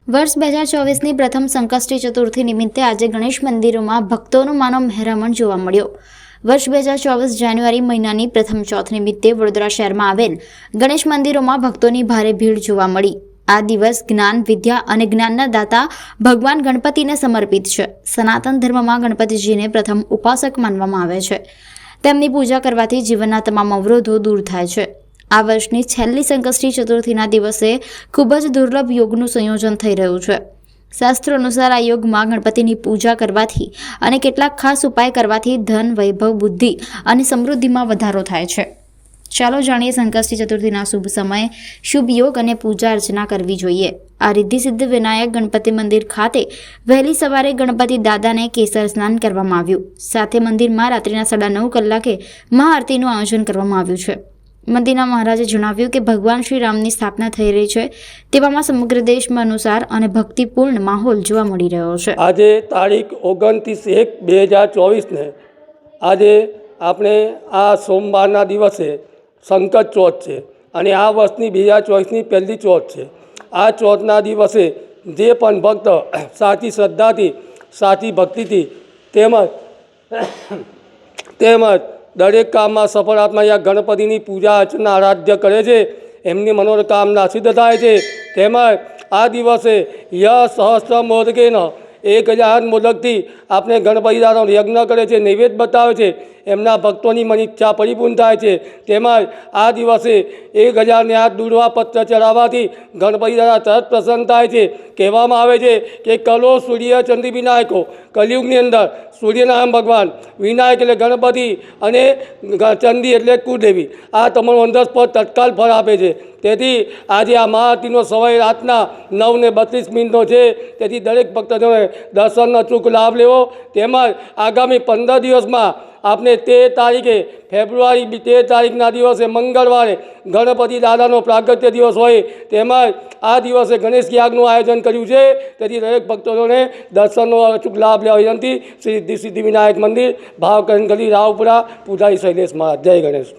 વર્ષ 2024ની પ્રથમ સંકષ્ટી ચતુર્થી નિમિત્તે આજે ગણેશ મંદિરોમાં ભક્તોનો માનો મહેરામણ જોવા મળ્યો। વર્ષ 2024 જાન્યુઆરી મહિનાની પ્રથમ ચોથ નિમિત્તે વડોદરા શહેરમાં આવેલ ગણેશ મંદિરોમાં ભક્તોની ભારે ભીડ જોવા મળી। આ દિવસ જ્ઞાન, વિદ્યા અને જ્ઞાનના દાતા ભગવાન ગણપતિને સમર્પિત છે। સનાતન ધર્મમાં ગણપતિજીને પ્રથમ ઉપાસક માનવામાં આવે છે। તેમની પૂજા કરવાથી જીવનના તમામ અવરોધો દૂર થાય છે। આ વર્ષની છેલ્લી સંકષ્ટી ચતુર્થીના દિવસે ખૂબ જ દુર્લભ યોગનું સંયોજન થઈ રહ્યું છે। શાસ્ત્રો અનુસાર આ યોગમાં ગણપતિની પૂજા કરવાથી અને કેટલાક ખાસ ઉપાય કરવાથી ધન, વૈભવ, બુદ્ધિ અને સમૃદ્ધિમાં વધારો થાય છે। ચાલો જાણીએ સંકષ્ટી ચતુર્થીના શુભ સમય, શુભ યોગ અને પૂજા અર્ચના કરવી જોઈએ। આ રિદ્ધિ સિદ્ધ વિનાયક ગણપતિ મંદિર ખાતે વહેલી સવારે ગણપતિ દાદાને કેસર સ્નાન કરવામાં આવ્યું। સાથે મંદિરમાં રાત્રિના 9:30 કલાકે મહાઆરતીનું આયોજન કરવામાં આવ્યું છે। મંદિરના મહારાજે જણાવ્યું કે ભગવાન શ્રી રામની સ્થાપના થઈ રહી છે, તેવામાં સમગ્ર દેશમાં અનુસાર અને ભક્તિપૂર્ણ માહોલ જોવા મળી રહ્યો છે। આજે તારીખ 29/1/2024 આજે આપણે આ સોમવારના દિવસે સંકટ ચોથ છે અને આ વર્ષની 2024ની પહેલી ચોથ છે। આ ચોથના દિવસે જે પણ ભક્ત સાચી શ્રદ્ધાથી, સાચી ભક્તિથી તેમજ દરેક કામમાં સફળાત્મા યા ગણપતિની પૂજા અર્ચના આરાધ્ય કરે છે, એમની મનોકામના સિદ્ધ થાય છે। તેમજ આ દિવસે સહસ્ત્ર મોદકેન 1000 મોદકથી આપણે ગણપતિ દાદાનો યજ્ઞ કરે છે, નૈવેદ્ય બતાવે છે, એમના ભક્તોની મન ઈચ્છા પરિપૂર્ણ થાય છે। તેમજ આ દિવસે 1008 દૂર્વા પત્ર ચડાવવાથી ગણપતિ દાદા તરત પ્રસન્ન થાય છે। કહેવામાં આવે છે કે કલો સૂર્ય ચંદ્ર વિનાયકો, કલિયુગની અંદર સૂર્યનારાયણ ભગવાન, વિનાયક એટલે ગણપતિ અને ચંડી એટલે કુળદેવી, આ તમારું અંધસ્પદ તત્કાલ ફળ આપે છે। તેથી આજે આ મહાઆરતીનો સમય રાતના 9:32 છે। તેથી દરેક ભક્તજનોએ દર્શનનો અચૂક લાભ લેવો। તેમજ આગામી 15 દિવસમાં આપણે 13 તારીખે ફેબ્રુઆરી 13 તારીખના દિવસે મંગળવારે ગણપતિ દાદાનો પ્રાગટ્ય દિવસ હોય, તેમજ આ દિવસે ગણેશ યાગનું આયોજન કર્યું છે। તેથી દરેક ભક્તોને દર્શનનો અચૂક લાભ લેવા વિનંતી। શ્રી સિદ્ધિ વિનાયક મંદિર, ભાવકરણ ગલી, રાવપુરા, પૂજારી શૈલેષ મહારાજ। જય ગણેશ।